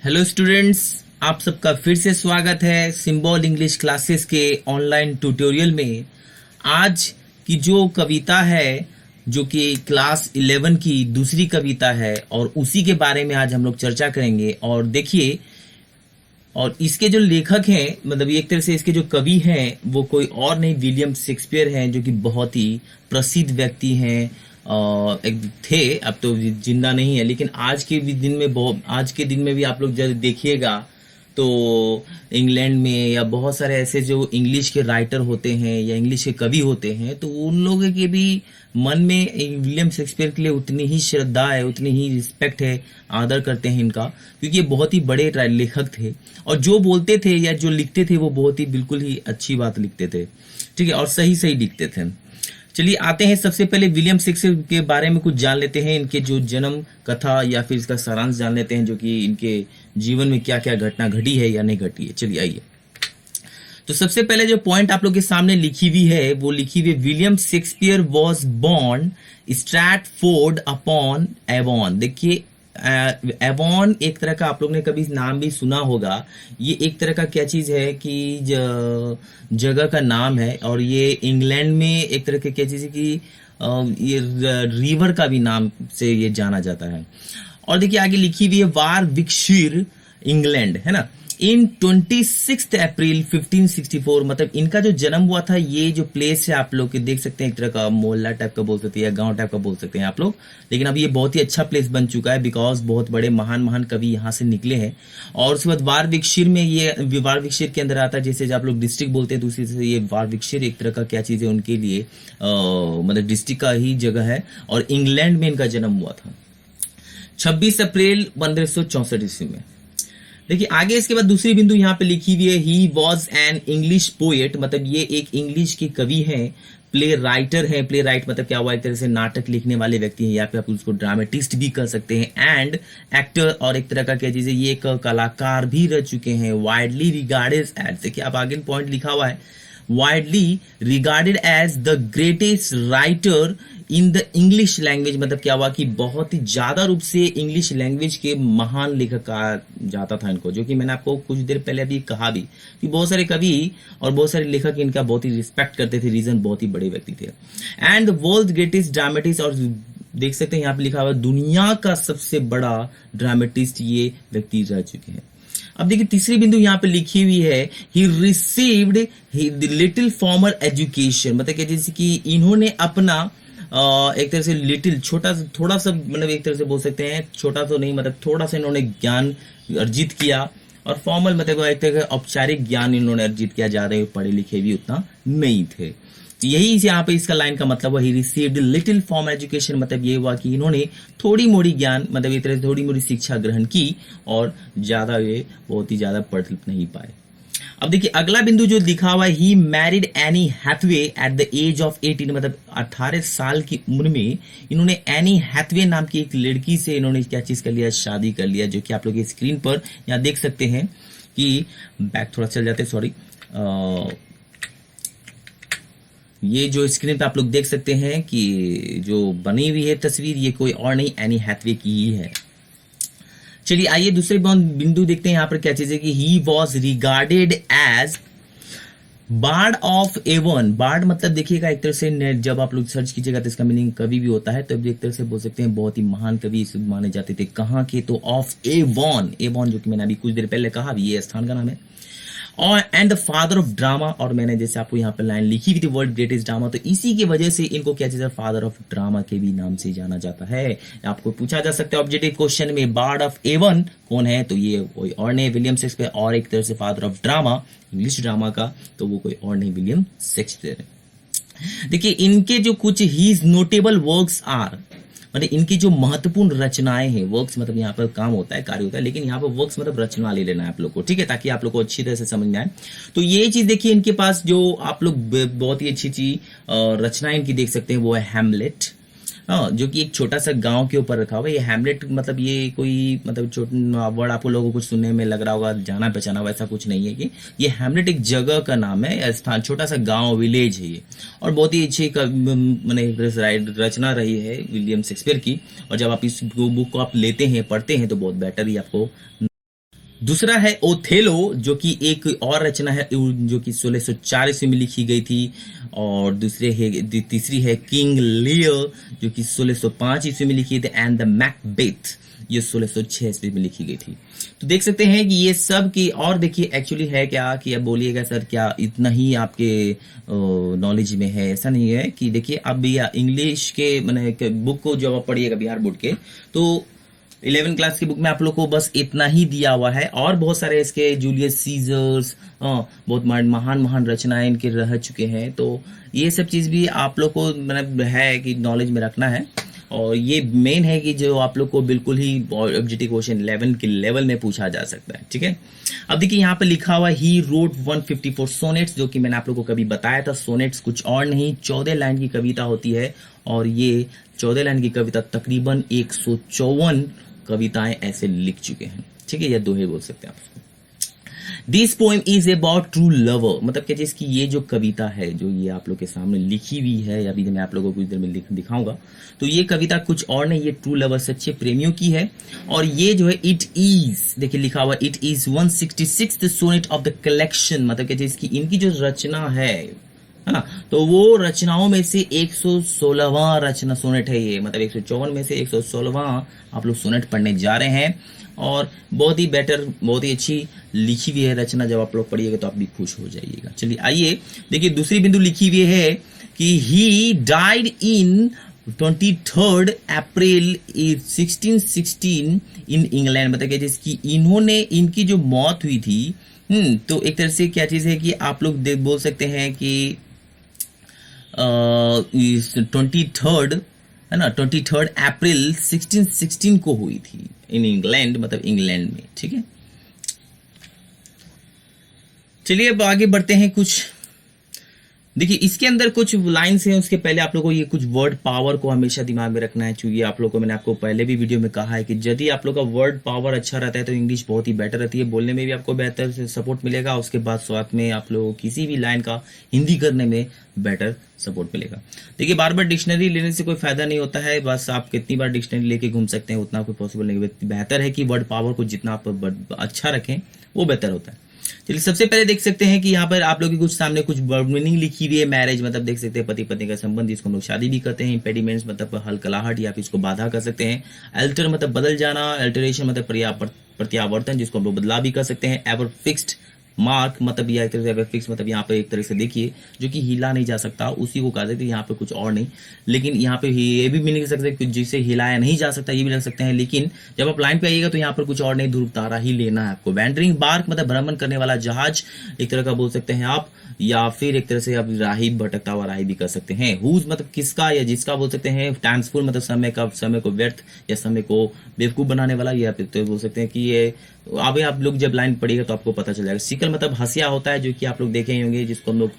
Hello students, आप सबका फिर से स्वागत है सिंबल इंग्लिश क्लासेस के ऑनलाइन ट्यूटोरियल में। आज की जो कविता है जो कि क्लास 11 की दूसरी कविता है और उसी के बारे में आज हम लोग चर्चा करेंगे। और देखिए, और इसके जो लेखक हैं, मतलब एक तरह से इसके जो कवि हैं वो कोई और नहीं, विलियम शेक्सपियर हैं, जो कि बहुत ही प्रसिद्ध व्यक्ति हैं। एक थे, अब तो जिंदा नहीं है, लेकिन आज के दिन में भी आप लोग जब देखिएगा तो इंग्लैंड में या बहुत सारे ऐसे जो इंग्लिश के राइटर होते हैं या इंग्लिश के कवि होते हैं, तो उन लोगों के भी मन में विलियम शेक्सपियर के लिए उतनी ही श्रद्धा है, उतनी ही रिस्पेक्ट है, आदर करते हैं इनका, क्योंकि ये बहुत ही बड़े लेखक थे और जो बोलते थे या जो लिखते थे वो बहुत ही बिल्कुल ही अच्छी बात लिखते थे, ठीक है, और सही सही लिखते थे। चलिए आते हैं, सबसे पहले विलियम शेक्सपियर के बारे में कुछ जान लेते हैं, इनके जो जन्म कथा या फिर इसका सारांश जान लेते हैं, जो कि इनके जीवन में क्या क्या घटना घटी है या नहीं घटी है। चलिए आइए, तो सबसे पहले जो पॉइंट आप लोग के सामने लिखी हुई है वो लिखी हुई, William Shakespeare was born Stratford upon Avon. देखिए, एवॉन एक तरह का आप लोग ने कभी नाम भी सुना होगा। ये एक तरह का क्या चीज है कि जगह का नाम है, और ये इंग्लैंड में एक तरह की क्या चीज है कि ये रिवर का भी नाम से ये जाना जाता है। और देखिए आगे लिखी हुई है, वारविकशायर इंग्लैंड, है ना, इन 26 अप्रैल 1564। मतलब इनका जो जन्म हुआ था, ये जो प्लेस है आप लोग के देख सकते हैं, एक तरह का मोहल्ला टाइप का बोल सकते हैं या गांव टाइप का बोल सकते हैं आप लोग, लेकिन अब ये बहुत ही अच्छा प्लेस बन चुका है, बिकॉज बहुत बड़े महान महान कवि यहाँ से निकले हैं। और उसके बाद वारविकशायर में, ये वारविकशायर के अंदर आता है, जैसे आप लोग डिस्ट्रिक्ट बोलते हैं, दूसरी से ये वारविकशायर एक तरह का क्या चीज है उनके लिए, मतलब डिस्ट्रिक्ट का ही जगह है, और इंग्लैंड में इनका जन्म हुआ था 26 अप्रैल 1564 ईस्वी में। देखिए आगे इसके बाद दूसरी बिंदु यहाँ पे लिखी हुई है, he was an English poet. मतलब ये एक इंग्लिश के कवि हैं, प्ले राइटर हैं। प्ले राइट मतलब क्या हुआ, एक तरह से नाटक लिखने वाले व्यक्ति हैं, या फिर आप उसको ड्रामेटिस्ट भी कर सकते हैं, एंड एक्टर, और एक तरह का क्या चीज है, ये एक कलाकार भी रह चुके हैं। वाइडली रिगार्डेड एज, देखिए आप आगे पॉइंट लिखा हुआ है, widely regarded as the greatest writer in the English language. मतलब क्या हुआ कि बहुत ही ज्यादा रूप से इंग्लिश लैंग्वेज के महान लेखक कहा जाता था इनको, जो कि मैंने आपको कुछ देर पहले भी कहा भी कि बहुत सारे कवि और बहुत सारे लेखक इनका बहुत ही रिस्पेक्ट करते थे, रीजन बहुत ही बड़े व्यक्ति थे। And the world greatest dramatist, और देख सकते हैं यहाँ पे लिखा हुआ दुनिया का सबसे बड़ा ड्रामेटिस्ट ये व्यक्ति रह चुके हैं। अब देखिए तीसरी बिंदु यहाँ पे लिखी हुई है, he received little formal education. मतलब क्या, जैसे कि इन्होंने अपना एक तरह से लिटिल, छोटा, थोड़ा सा, मतलब एक तरह से बोल सकते हैं, छोटा तो नहीं, मतलब थोड़ा सा इन्होंने ज्ञान अर्जित किया, और फॉर्मल मतलब एक तरह का औपचारिक ज्ञान इन्होंने अर्जित किया, ज्यादा पढ़े लिखे भी उतना नहीं थे। तो यही यहाँ पे इसका लाइन का मतलब हुआ, he received little formal education. मतलब ये हुआ कि इन्होंने थोड़ी मोड़ी ज्ञान, मतलब एक तरह से थोड़ी मोड़ी शिक्षा ग्रहण की, और ज्यादा ये बहुत ही ज्यादा पढ़ नहीं पाए। अब देखिए अगला बिंदु जो लिखा हुआ है, he married Anne Hathaway at the age of 18। मतलब 18 साल की उम्र में इन्होंने एनी हैथवे नाम की एक लड़की से इन्होंने क्या चीज कर लिया, शादी कर लिया, जो कि आप लोग स्क्रीन पर यहाँ देख सकते हैं कि बैक थोड़ा चल जाते, सॉरी, ये जो स्क्रीन पे आप लोग देख सकते हैं कि जो बनी हुई है तस्वीर, ये कोई और नहीं, एनी हैथवे की ही है। चलिए आइए दूसरे बिंदु देखते हैं यहाँ पर क्या चीज है कि he was regarded as bard of Avon. Bard मतलब देखिएगा एक तरह से, जब आप लोग सर्च कीजिएगा तो इसका मीनिंग कवि भी होता है, तो एक तरह से बोल सकते हैं बहुत ही महान कवि माने जाते थे। कहाँ के, तो ऑफ एवन। एवन जो कि मैंने अभी कुछ देर पहले कहा भी, ये स्थान का नाम है। और and the father of drama, और मैंने जैसे आपको यहाँ पे लाइन लिखी हुई थी, वर्ल्ड ग्रेटेस्ट ड्रामा, तो इसी की वजह से इनको क्या चीज है, फादर ऑफ ड्रामा के भी नाम से जाना जाता है। आपको पूछा जा सकता है ऑब्जेक्टिव क्वेश्चन में, बार्ड ऑफ एवन कौन है, तो ये कोई और नहीं, विलियम शेक्सपियर, और एक तरह से father of drama, English drama का, तो वो कोई और नहीं, विलियम शेक्सपियर है। देखिए इनके जो कुछ हीज नोटेबल वर्क्स आर, मतलब इनकी जो महत्वपूर्ण रचनाएं हैं, वर्क्स मतलब यहाँ पर काम होता है, कार्य होता है, लेकिन यहाँ पर वर्क्स मतलब रचना ले लेना है आप लोग को, ठीक है, ताकि आप लोग को अच्छी तरह से समझ में आए। तो ये चीज देखिए, इनके पास जो आप लोग बहुत ही अच्छी चीज रचनाएं इनकी देख सकते हैं, वो है हैमलेट, जो कि एक छोटा सा गांव के ऊपर रखा हुआ है। ये हैमलेट मतलब ये कोई, मतलब छोटा वर्ड आपको लोगों को सुनने में लग रहा होगा, जाना पहचाना हुआ, ऐसा कुछ नहीं है कि ये हैमलेट एक जगह का नाम है, स्थान, छोटा सा गांव, विलेज है ये, और बहुत ही अच्छी रचना रही है विलियम शेक्सपियर की। और जब आप इस बुक को आप लेते हैं, पढ़ते हैं, तो बहुत बेटर ही आपको दूसरा है ओथेलो, जो कि एक और रचना है जो कि 1604 ईस्वी में लिखी गई थी। और तीसरी है किंग लियर, जो कि 1605 ईस्वी में लिखी थी। एंड द मैकबेथ, ये 1606 ईस्वी में लिखी गई थी। तो देख सकते हैं कि ये सब की, और देखिए एक्चुअली है क्या कि अब बोलिएगा सर क्या इतना ही आपके नॉलेज में है, ऐसा नहीं है। कि देखिए अब इंग्लिश के मैंने बुक को जब आप पढ़िएगा बिहार बोर्ड के, तो 11 क्लास की बुक में आप लोग को बस इतना ही दिया हुआ है। और बहुत सारे इसके जूलियस सीजर्स, बहुत महान महान रचनाएं इनके रह चुके हैं। तो ये सब चीज भी आप लोग को मतलब है कि नॉलेज में रखना है। और ये मेन है कि जो आप लोग को बिल्कुल ही ऑब्जेक्टिव क्वेश्चन 11 के लेवल में पूछा जा सकता है, ठीक है। अब देखिए यहाँ पे लिखा हुआ ही रोट 154 सोनेट्स, जो कि मैंने आप लोग को कभी बताया था। सोनेट्स कुछ और नहीं, 14 लाइन की कविता होती है। और ये 14 लाइन की कविता तकरीबन 154 कविताएं ऐसे लिख चुके हैं, ठीक है, या दोहे बोल सकते हैं आप उसको। This poem is about true lover, मतलब क्या जिसकी ये जो कविता है जो ये आप लोग के सामने लिखी हुई है, या अभी मैं आप लोगों को कुछ देर में दिखाऊंगा, तो ये कविता कुछ और नहीं, ये ट्रू लवर सच्चे प्रेमियों की है। और ये जो है इट इज, देखिए लिखा हुआ it is 166th sonnet of the collection, मतलब क्या जिसकी इनकी जो रचना है ना, तो वो रचनाओं में से 116वां रचना सोनेट है ये, मतलब 154 में से 116वां आप लोग सोनेट पढ़ने जा रहे हैं। और बहुत ही बेटर, बहुत ही अच्छी लिखी हुई है रचना। जब आप लोग पढ़िएगा तो आप भी खुश हो जाइएगा। चलिए आइए देखिए, दूसरी बिंदु लिखी हुई है कि he died in 23 April 1616 in England, मतलब कि जिसकी इन्होंने इनकी जो मौत हुई थी, तो एक तरह से क्या चीज है कि आप लोग बोल सकते हैं कि 23 है ना, 23 अप्रैल 1616 को हुई थी इन इंग्लैंड, मतलब इंग्लैंड में, ठीक है। चलिए अब आगे बढ़ते हैं। कुछ देखिए इसके अंदर कुछ लाइन्स हैं, उसके पहले आप लोगों को ये कुछ वर्ड पावर को हमेशा दिमाग में रखना है। क्योंकि आप लोगों को मैंने आपको पहले भी वीडियो में कहा है कि यदि आप लोग का वर्ड पावर अच्छा रहता है तो इंग्लिश बहुत ही बेटर रहती है, बोलने में भी आपको बेहतर से सपोर्ट मिलेगा। उसके बाद साथ में आप लोगों को किसी भी लाइन का हिंदी करने में बेटर सपोर्ट मिलेगा। देखिए बार बार डिक्शनरी लेने से कोई फायदा नहीं होता है, बस आप कितनी बार डिक्शनरी लेके घूम सकते हैं उतना कोई पॉसिबल नहीं। बेहतर है कि वर्ड पावर को जितना आप अच्छा रखें वो बेहतर होता है। चलिए सबसे पहले देख सकते हैं कि यहाँ पर आप लोग के कुछ सामने कुछ वर्ड मीनिंग लिखी हुई है। मैरिज मतलब देख सकते हैं पति पत्नी का संबंध, जिसको हम लोग शादी भी करते हैं। इम्पेडिमेंट्स मतलब हलकलाहट या फिर इसको बाधा कर सकते हैं। अल्टर मतलब बदल जाना। अल्टरेशन मतलब प्रत्यावर्तन, जिसको हम लोग बदलाव भी कर सकते हैं। एवर फिक्स्ड मार्क मतलब यह एक तरह से फिक्स, मतलब यहाँ पे एक तरह से देखिए जो कि हिला नहीं जा सकता, उसी को कहा जाता है। यहाँ पे कुछ और नहीं, लेकिन यहाँ पे ये भी मीनिंग सकते हैं जिसे हिलाया नहीं जा सकता, ये भी लग सकते हैं। लेकिन जब आप लाइन पे आइएगा तो यहाँ पर कुछ और नहीं, ध्रुव तारा ही लेना है आपको। वैंडरिंग बार्क मतलब भ्रमण करने वाला जहाज, एक तरह का बोल सकते हैं आप, या फिर एक तरह से आप राही, भटकता हुआ राही भी कर सकते हैं। हुज मतलब किसका या जिसका बोल सकते हैं। टाइम्सफुल मतलब समय को व्यर्थ या समय को बेवकूफ बनाने वाला, या फिर तो बोल सकते हैं कि ये अभी आप लोग जब लाइन पढ़िएगा तो आपको पता चल जाएगा। सिकल मतलब हंसिया होता है, जो कि आप लोग देखे ही होंगे, जिसको हम लोग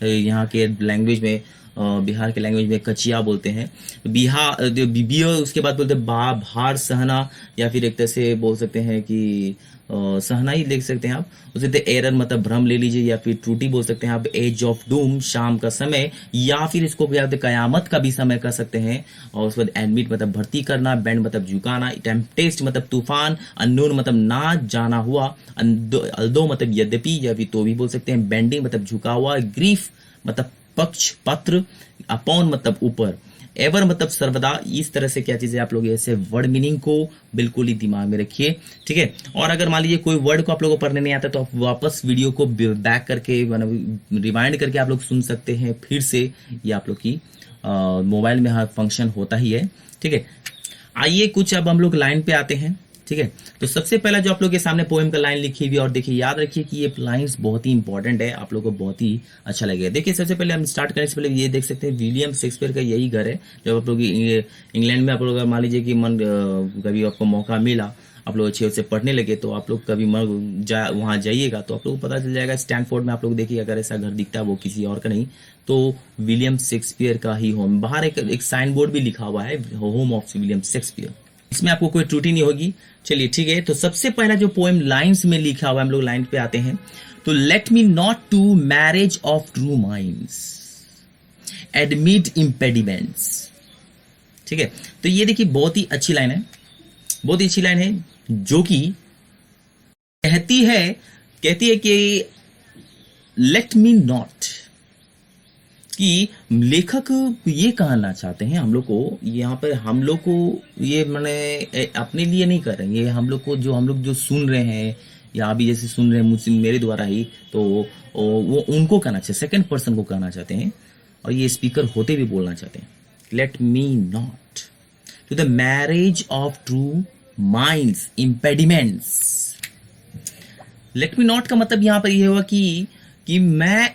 यहाँ के लैंग्वेज में, बिहार के लैंग्वेज में कचिया बोलते हैं। बिया उसके बाद बोलते हैं भार सहना, या फिर एक तरह से बोल सकते हैं कि सहना ही देख सकते हैं आप। उससे एरर मतलब भ्रम ले लीजिए, या फिर त्रुटि बोल सकते हैं आप। एज ऑफ डूम शाम का समय, या फिर इसको क्या बोलते हैं कयामत का भी समय कर सकते हैं। और उसके बाद एडमिट मतलब भर्ती करना। बैंड मतलब झुकाना। टेम्पटेस्ट मतलब तूफान। अननोन मतलब ना जाना हुआ। अल्दो मतलब यद्यपि या फिर तो भी बोल सकते हैं। बेंडिंग मतलब झुका हुआ। ग्रीफ मतलब पक्ष पत्र। अपॉन मतलब ऊपर। एवर मतलब सर्वदा। इस तरह से क्या चीजें आप लोग ऐसे वर्ड मीनिंग को बिल्कुल ही दिमाग में रखिए, ठीक है। और अगर मान लीजिए कोई वर्ड को आप लोगों को पढ़ने नहीं आता तो आप वापस वीडियो को बैक करके रिवाइंड करके आप लोग सुन सकते हैं फिर से। ये आप लोग की मोबाइल में हर फंक्शन होता ही है, ठीक है। आइए कुछ अब हम लोग लाइन पे आते हैं, ठीक है। तो सबसे पहला जो आप लोग के सामने पोएम का लाइन लिखी हुई है, और देखिए याद रखिए कि ये लाइंस बहुत ही इंपॉर्टेंट है, आप लोगों को बहुत ही अच्छा लगेगा। देखिए सबसे पहले हम स्टार्ट करने से पहले ये देख सकते हैं विलियम शेक्सपियर का यही घर है। जब आप लोग इंग्लैंड में आप लोग मान लीजिए कि कभी आपको मौका मिला, आप लोग अच्छे से पढ़ने लगे, तो आप लोग कभी वहां जाइएगा तो आप लोग को पता चल जाएगा। स्टैनफोर्ड में आप लोग देखिए अगर ऐसा घर दिखता है वो किसी और का नहीं, तो विलियम शेक्सपियर का ही होम। बाहर एक साइन बोर्ड भी लिखा हुआ है, होम ऑफ विलियम शेक्सपियर। इसमें आपको कोई त्रुटि नहीं होगी। चलिए ठीक है, तो सबसे पहला जो पोएम लाइंस में लिखा हुआ है, हम लोग लाइन पे आते हैं। तो let me not to marriage of true minds admit impediments, ठीक है। तो ये देखिए बहुत ही अच्छी लाइन है, बहुत ही अच्छी लाइन है, जो कि कहती है कि लेट मी नॉट, कि लेखक ये कहना चाहते हैं हम लोग को, यहाँ पर हम लोग को ये मैंने अपने लिए नहीं कर रहे हैं, ये हम लोग जो सुन रहे हैं या अभी जैसे सुन रहे हैं मुझसे मेरे द्वारा ही, तो वो उनको कहना चाहिए, सेकंड पर्सन को कहना चाहते हैं और ये स्पीकर होते हुए बोलना चाहते हैं। Let me not to the marriage of true minds impediments. Let me not का मतलब यहां पर यह हुआ कि मैं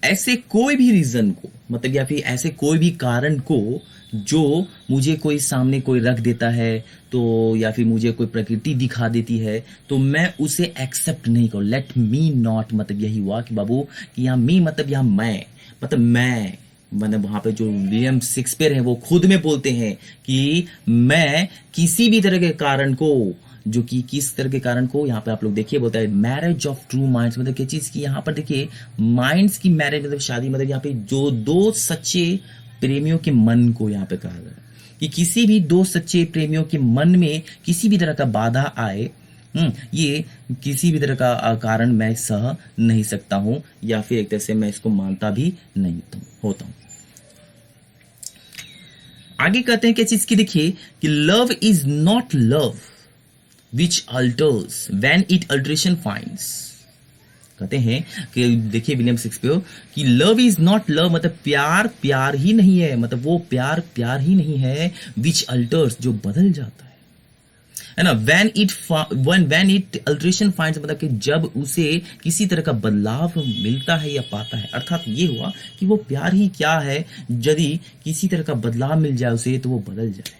ऐसे कोई भी रीजन को, मतलब या फिर ऐसे कोई भी कारण को जो मुझे कोई सामने कोई रख देता है, तो या फिर मुझे कोई प्रकृति दिखा देती है, तो मैं उसे एक्सेप्ट नहीं करूं। लेट मी नॉट मतलब यही हुआ कि बाबू कि यहाँ मी मतलब यहाँ मैं, मतलब मैं, मतलब वहां पे जो विलियम शेक्सपियर है वो खुद में बोलते हैं कि मैं किसी भी तरह के कारण को, जो कि किस तरह के कारण को यहाँ पे आप लोग देखिए बोलता है मैरिज ऑफ ट्रू माइंड्स, मतलब क्या चीज की यहाँ पर देखिए माइंड्स की मैरिज मतलब शादी, मतलब यहाँ पे जो दो सच्चे प्रेमियों के मन को यहाँ पे कहा गया कि किसी भी दो सच्चे प्रेमियों के मन में किसी भी तरह का बाधा आए, ये किसी भी तरह का कारण मैं सह नहीं सकता हूं, या फिर एक तरह से मैं इसको मानता भी नहीं होता हूं। आगे कहते हैं क्या चीज की, देखिए कि love is not love which altars when it alteration finds. कहते हैं कि देखिए विलियम शेक्सपियर कि लव इज नॉट लव मतलब प्यार प्यार ही नहीं है, मतलब वो प्यार प्यार ही नहीं है विच अल्टर्स जो बदल जाता है ना। व्हेन इट अल्टरेशन फाइंड्स मतलब कि जब उसे किसी तरह का बदलाव मिलता है या पाता है, अर्थात ये हुआ कि वो प्यार ही क्या है, यदि किसी तरह का बदलाव मिल जाए उसे तो वो बदल जाए।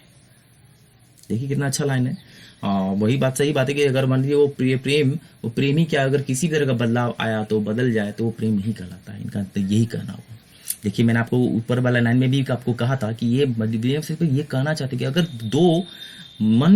देखिए कितना अच्छा लाइन है। वही बात, सही बात है कि अगर मान लीजिए वो प्रेमी क्या अगर किसी तरह का बदलाव आया तो बदल जाए तो वो प्रेम नहीं कहलाता है, इनका तो यही कहना होगा। देखिए मैंने आपको ऊपर वाला लाइन में भी आपको कहा था कि ये विलियम शेक्सपियर ये कहना चाहते कि अगर दो मन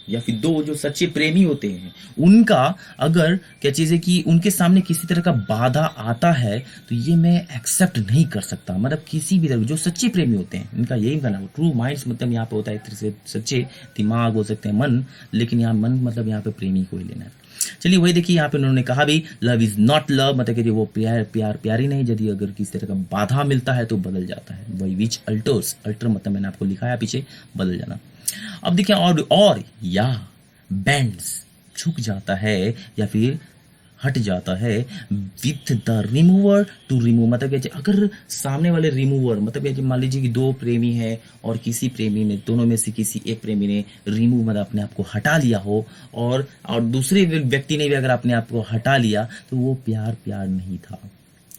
या फिर दो जो सच्चे प्रेमी होते हैं उनका अगर क्या चीज है कि उनके सामने किसी तरह का बाधा आता है तो ये मैं एक्सेप्ट नहीं कर सकता। मतलब किसी भी तरह जो सच्चे प्रेमी होते हैं इनका यही कहना, ट्रू माइंड्स मतलब यहाँ पे होता है एक तरह से सच्चे दिमाग हो सकते हैं मन, लेकिन यहाँ मन मतलब यहाँ पे प्रेमी को ही लेना है। चलिए वही देखिए यहाँ पे उन्होंने कहा भी लव इज नॉट लव मतलब कि वो प्यार प्यार प्यार ही नहीं, यदि अगर किसी तरह का बाधा मिलता है तो बदल जाता है। वही विच अल्टर्स, अल्टर मतलब मैंने आपको लिखाया पीछे बदल जाना। अब देखिए और या बेंड्स झुक जाता है या फिर हट जाता है with the remover to remove मतलब क्या, अगर सामने वाले रिमूवर मतलब क्या मान लीजिए कि दो प्रेमी है और किसी प्रेमी ने, दोनों में से किसी एक प्रेमी ने रिमूव मतलब अपने आप को हटा लिया हो और दूसरे व्यक्ति ने भी अगर अपने आप को हटा लिया तो वो प्यार प्यार नहीं था,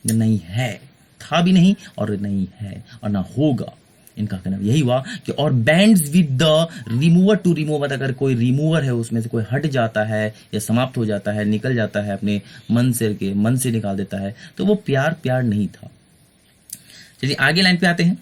नहीं है, था भी नहीं और नहीं है और ना होगा। इनका कहना यही हुआ कि or bends with the remover to remove मतलब अगर कोई रिमूवर है उसमें से कोई हट जाता है या समाप्त हो जाता है, निकल जाता है अपने मन से निकाल देता है तो वो प्यार प्यार नहीं था। चलिए आगे लाइन पे आते हैं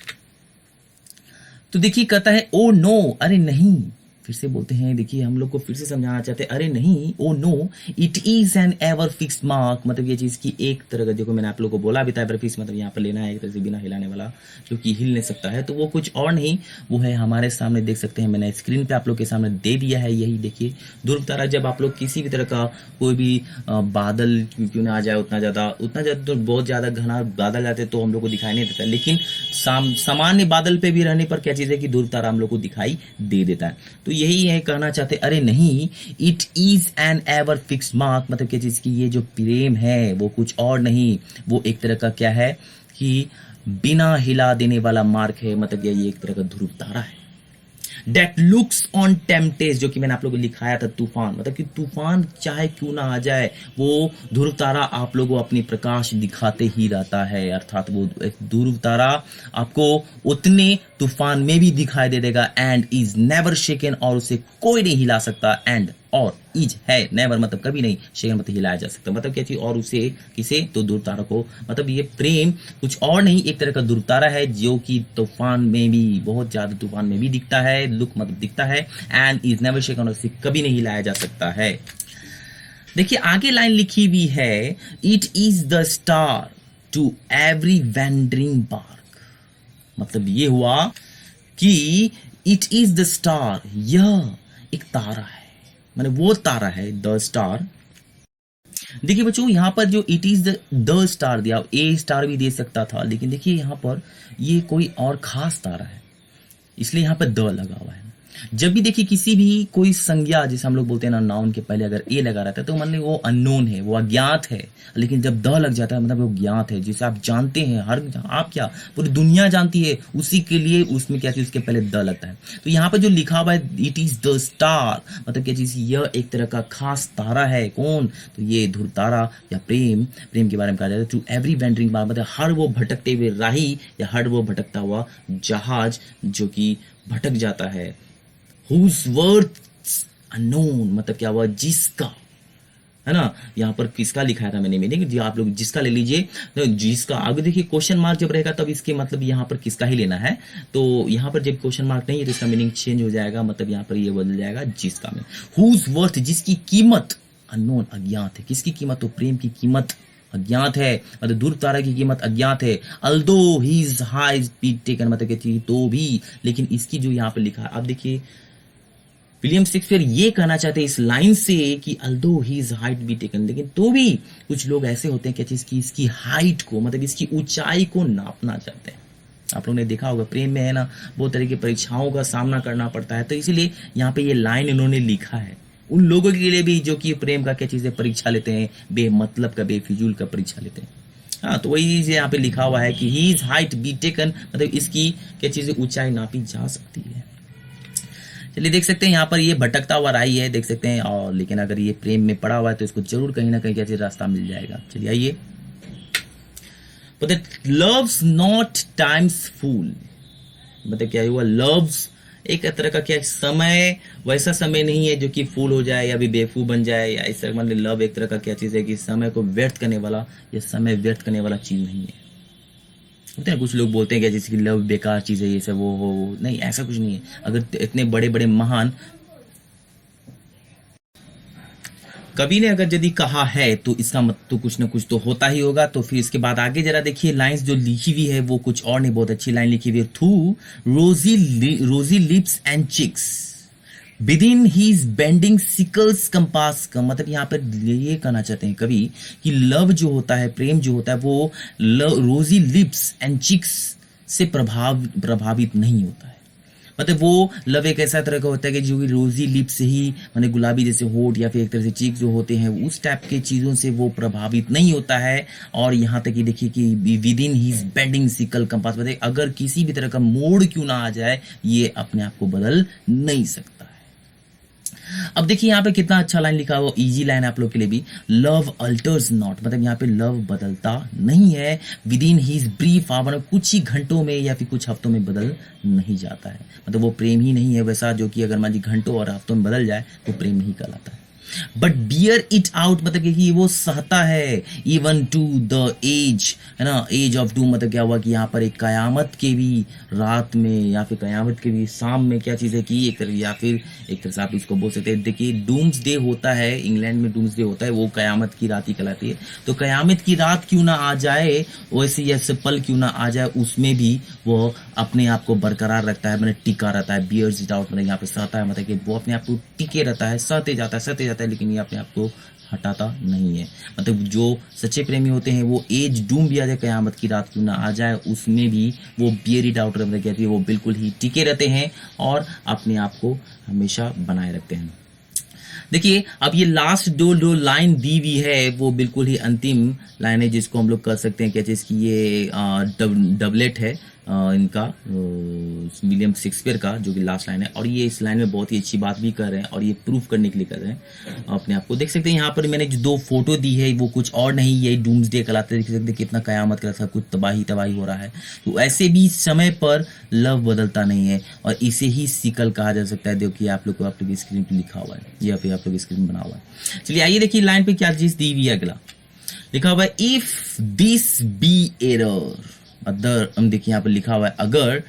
तो देखिए कहता है ओ नो, अरे नहीं, फिर से बोलते हैं। देखिए हम लोग को फिर से समझाना चाहते हैं, अरे नहीं, oh no it is an ever fixed mark मतलब ये चीज की एक तरह का, देखो मैंने आप लोगों को बोला भी था एवर फिक्स मतलब यहाँ पर लेना है एक तरह से बिना हिलाने वाला जो कि हिल नहीं सकता है, तो वो कुछ और नहीं, वो है हमारे सामने देख सकते हैं, मैंने स्क्रीन पे आप लोग के सामने दे दिया है। यही देखिए ध्रुव तारा, जब आप लोग किसी भी तरह का कोई भी बादल क्यों ना आ जाए उतना ज्यादा तो बहुत ज्यादा घना बादल आते तो हम लोग को दिखाई नहीं देता, लेकिन सामान्य बादल पे भी रहने पर क्या चीज है कि ध्रुव तारा हम लोग को दिखाई दे देता है। तो यही है कहना चाहते, अरे नहीं, it is an ever fixed mark मतलब क्या चीज की ये जो प्रेम है वो कुछ और नहीं, वो एक तरह का क्या है कि बिना हिला देने वाला मार्क है, मतलब ये एक तरह का ध्रुव तारा है। That looks on tempest जो कि मैंने आप लोगों को लिखाया था तूफान, मतलब कि तूफान चाहे क्यों ना आ जाए वो ध्रुव तारा आप लोगों को अपनी प्रकाश दिखाते ही रहता है, अर्थात वो ध्रुव तारा आपको उतने तूफान में भी दिखाई दे देगा। एंड इज नेवर शेकन और उसे कोई नहीं हिला सकता, एंड और इज है नेवर मतलब कभी नहीं, शेकन मतलब हिलाया जा सकता, मतलब क्या चीज और उसे किसे तो ध्रुव तारा को, मतलब ये प्रेम कुछ और नहीं एक तरह का ध्रुव तारा है जो कि तूफान में भी, बहुत ज्यादा तूफान में भी दिखता है, लुक मतलब दिखता है, एंड इज नेवर शेकन उसे कभी नहीं हिलाया जा सकता है। देखिए आगे लाइन लिखी हुई है, it is the star to every wandering bark मतलब ये हुआ कि इट इज द स्टार, यह एक तारा है, माने वो तारा है द स्टार देखिए बच्चों, यहाँ पर जो इट इज द स्टार दिया, ए स्टार भी दे सकता था, लेकिन देखिए यहाँ पर ये कोई और खास तारा है, इसलिए यहाँ पर द लगा हुआ है। जब भी देखिए किसी भी कोई संज्ञा, जैसे हम लोग बोलते हैं ना, नाउन के पहले अगर ए लगा रहता है तो मान ली वो अननोन है, वो अज्ञात है, लेकिन जब द लग जाता है मतलब वो ज्ञात है, जिसे आप जानते हैं, हर आप क्या पूरी दुनिया जानती है, उसी के लिए उसमें क्या चीज उसके पहले द लगता है। तो यहाँ पर जो लिखा हुआ है इट इज द स्टार, मतलब क्या चीज, यह एक तरह का खास तारा है। कौन? तो ये ध्रुव तारा या प्रेम के बारे में कहा जाता है। टू एवरी वेंडरिंग बार, मतलब हर वो भटकते हुए राही या हर वो भटकता हुआ जहाज जो कि भटक जाता है। Whose words unknown, मतलब क्या हुआ, जिसका, है ना, यहाँ पर किसका लिखा था मैंने मीनिंग, जो आप लोग जिसका ले लीजिए, तो जिसका आगे देखिए क्वेश्चन मार्क जब रहेगा तब इसके मतलब यहाँ पर किसका ही लेना है। तो यहाँ पर जब क्वेश्चन मार्क नहीं है तो इसका मीनिंग चेंज हो जाएगा, मतलब यहाँ पर ये बदल जाएगा जिसका में। Whose worth, जिसकी कीमत, अननोन अज्ञात है। किसकी कीमत? तो प्रेम की कीमत अज्ञात है, मतलब ध्रुव तारा की कीमत अज्ञात है। Although his high be taken, मतलब कहती तो भी, लेकिन इसकी जो यहाँ पर लिखा है, आप देखिए विलियम शेक्सपियर ये कहना चाहते हैं इस लाइन से कि although his height be taken, लेकिन तो भी कुछ लोग ऐसे होते हैं क्या चीज की, इसकी हाइट को, मतलब इसकी ऊंचाई को नापना चाहते हैं। आप लोगों ने देखा होगा प्रेम में है ना, बहुत तरह की परीक्षाओं का सामना करना पड़ता है, तो इसीलिए यहाँ पे ये लाइन इन्होंने लिखा है उन लोगों के लिए भी जो कि प्रेम का क्या चीज है, परीक्षा लेते हैं, बेमतलब का, बेफिजूल का परीक्षा लेते हैं। हाँ, तो वही चीज यहाँ पे लिखा हुआ है कि हीज हाइट बी टेकन, मतलब इसकी क्या चीज ऊंचाई नापी जा सकती है। चलिए देख सकते हैं यहाँ पर ये भटकता हुआ राही है, देख सकते हैं, और लेकिन अगर ये प्रेम में पड़ा हुआ है तो इसको जरूर कहीं ना कहीं क्या चीज रास्ता मिल जाएगा। चलिए आइए, but loves not times fool, मतलब क्या हुआ, लव्स एक तरह का क्या समय, वैसा समय नहीं है जो कि फूल हो जाए या भी बेवकूफ बन जाए, या इस तरह, मतलब लव एक तरह का क्या चीज है कि समय को व्यर्थ करने वाला या समय व्यर्थ करने वाला चीज नहीं है। होते हैं कुछ लोग बोलते हैं कि जैसे कि लव बेकार चीज है, ये सब वो नहीं, ऐसा कुछ नहीं है। अगर इतने बड़े बड़े महान कवि ने अगर यदि कहा है तो इसका मत तो कुछ ना कुछ तो होता ही होगा। तो फिर इसके बाद आगे जरा देखिए लाइंस जो लिखी हुई है वो कुछ और नहीं, बहुत अच्छी लाइन लिखी हुई है। Through rosy lips and cheeks with in his bending sickle's compass का, मतलब यहाँ पर ये कहना चाहते हैं कवि कि लव जो होता है, प्रेम जो होता है, वो रोजी लिप्स एंड चिक्स से प्रभावित नहीं होता है। मतलब वो लव एक ऐसा तरह का होता है कि जो रोजी लिप से ही, माने गुलाबी जैसे होठ या फिर एक तरह से चीक जो होते हैं, उस टाइप के चीजों से वो प्रभावित नहीं होता है। और यहाँ तक कि देखिए कि with in his bending sickle compass, मतलब अगर किसी भी तरह का मोड़ क्यों ना आ जाए, ये अपने आप को बदल नहीं सकता। अब देखिए यहाँ पे कितना अच्छा लाइन लिखा हुआ, इजी लाइन है आप लोग के लिए भी। लव अल्टर्स नॉट, मतलब यहाँ पे लव बदलता नहीं है। With in his brief hour, मतलब कुछ ही घंटों में या फिर कुछ हफ्तों में बदल नहीं जाता है। मतलब वो प्रेम ही नहीं है वैसा जो कि अगर मान ली घंटों और हफ्तों में बदल जाए तो प्रेम नहीं कहलाता है। बट बियर इट आउट, मतलब कि वो सहता है, इवन टू द एज, है ना, एज ऑफ डूम, मतलब क्या हुआ कि यहाँ पर एक कयामत के भी रात में या फिर कयामत के भी शाम में क्या चीज है कि एक तरह, या फिर एक तरह से आप इसको बोल सकते हैं, देखिए डूम्स डे होता है, इंग्लैंड में डूम्स डे होता है, वो कयामत की रात ही कहलाती है। तो कयामत की रात क्यों ना आ जाए, वैसे ऐसे पल क्यों ना आ जाए, उसमें भी वो अपने आप को बरकरार रखता है, मतलब टिका रहता है। बियर्स इट आउट, मतलब यहाँ पे सहता है, मतलब कि वो अपने आप को टिके रहता है, सहते जाता है, लेकिन ये अपने आप को हटाता नहीं है। मतलब जो सच्चे प्रेमी होते हैं वो एज डूम भी आ जाए, कयामत की रात क्यों ना आ जाए, उसमें भी वो बियर इट आउट, मतलब कहती है वो बिल्कुल ही टिके रहते हैं और अपने आप को हमेशा बनाए रखते हैं। देखिए अब ये लास्ट दो लाइन दी हुई है वो बिल्कुल ही अंतिम लाइन है, जिसको हम लोग कह सकते हैं क्या चीज की, ये डबलेट है इनका, विलियम शेक्सपियर का, जो कि लास्ट लाइन है। और ये इस लाइन में बहुत ही अच्छी बात भी कर रहे हैं और ये प्रूफ करने के लिए कर रहे हैं अपने आप को। देख सकते हैं यहाँ पर मैंने जो 2 फोटो दी है वो कुछ और नहीं, ये डूम्सडे कहलाते हैं। देख सकते हैं कितना कयामत का कुछ तबाही हो रहा है। तो ऐसे भी समय पर लव बदलता नहीं है और इसे ही सिकल कहा जा सकता है। देखिए आप लोग स्क्रीन पे लिखा हुआ है या फिर आप लोग स्क्रीन बना हुआ है। चलिए आइए देखिए लाइन पे क्या चीज दी हुई है। अगला लिखा हुआ है if this be error, other, हम देखिए यहाँ पर लिखा हुआ है अगर,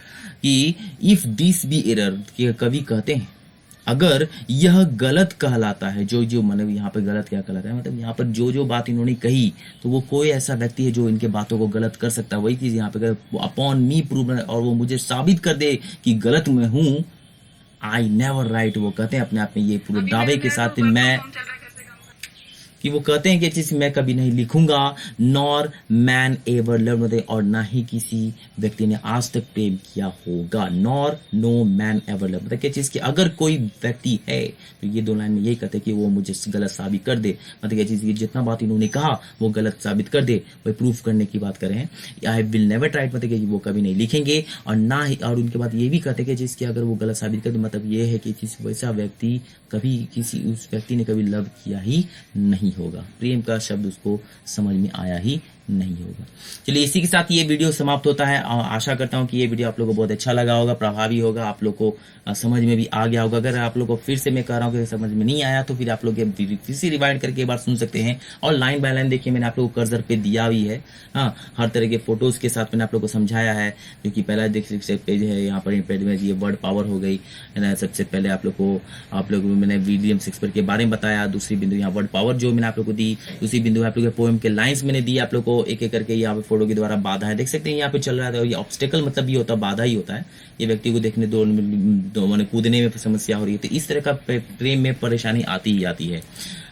कि इफ दिस बी एरर, कवि कहते हैं अगर यह गलत कहलाता है, जो मतलब यहाँ पे गलत क्या कहलाता है, मतलब यहाँ पर जो बात इन्होंने कही, तो वो कोई ऐसा व्यक्ति है जो इनके बातों को गलत कर सकता है। वही चीज यहाँ पे अपॉन मी प्रूव, और वो मुझे साबित कर दे कि गलत मैं हूं, आई नेवर राइट, वो कहते हैं अपने आप में ये पूरे दावे के साथ, कि वो कहते हैं कि चीज मैं कभी नहीं लिखूंगा, नॉर मैन एवर लव, मतलब और ना ही किसी व्यक्ति ने आज तक प्रेम किया होगा, nor no man ever love, मतलब क्या चीज कि अगर कोई व्यक्ति है तो ये दो लाइन में यही कहते हैं कि वो मुझे गलत साबित कर दे, मतलब क्या चीज, जितना बात इन्होंने कहा वो गलत साबित कर दे, वही प्रूफ करने की बात कर रहे हैं। आई विल नेवर ट्राई, मतलब कि वो कभी नहीं लिखेंगे, और ना ही, और उनके बाद ये भी कहते हैं कि जिसकी अगर वो गलत साबित कर दे, मतलब ये है कि किसी वैसा व्यक्ति कभी किसी उस व्यक्ति ने कभी लव किया ही नहीं होगा, प्रेम का शब्द उसको समझ में आया ही नहीं होगा। चलिए इसी के साथ ये वीडियो समाप्त होता है। आशा करता हूं कि ये वीडियो आप लोगों को बहुत अच्छा लगा होगा, प्रभावी होगा, आप लोग को समझ में भी आ गया होगा। अगर आप लोग को फिर से मैं कह रहा हूं कि समझ में नहीं आया तो फिर आप लोग फिर से रिवाइंड करके एक बार सुन सकते हैं, और लाइन बाय लाइन देखिए मैंने आप लोग को कर्सर पे दिया भी है। हाँ, हर तरह के फोटोज के साथ मैंने आप लोग को समझाया है, जो कि पहला देख पेज है यहाँ पर पेज में ये वर्ड पावर हो गई है ना। सबसे पहले आप लोग मैंने विलियम शेक्सपियर के बारे में बताया, दूसरी बिंदु यहाँ वर्ड पावर जो मैंने आप लोग को दी, दूसरी बिंदु आप लोग के पोएम के लाइंस मैंने दी आप लोग को एक एक करके, यहाँ पे फोटो के द्वारा बाधा है, देख सकते हैं यहाँ पे चल रहा है, ये ऑब्स्टेकल मतलब ये होता है बाधा ही होता है, ये व्यक्ति को देखने दो मैंने कूदने में समस्या हो रही है, तो इस तरह का प्रेम में परेशानी आती ही आती है।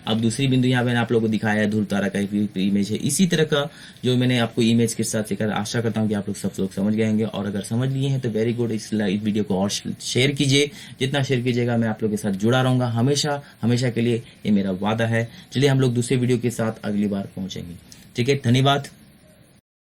अब दूसरी बिंदु यहाँ मैंने आप लोगों को दिखाया है ध्रुव तारा का इमेज है, इसी तरह का जो मैंने आपको इमेज के साथ लेकर, आशा करता हूँ कि आप लोग सब लोग समझ गए होंगे, और अगर समझ लिए हैं तो वेरी गुड, इस वीडियो को और शेयर कीजिए, जितना शेयर कीजिएगा मैं आप लोग के साथ जुड़ा रहूंगा हमेशा हमेशा के लिए, ये मेरा वादा है। चलिए हम लोग दूसरे वीडियो के साथ अगली बार पहुंचेंगे, ठीक है, धन्यवाद।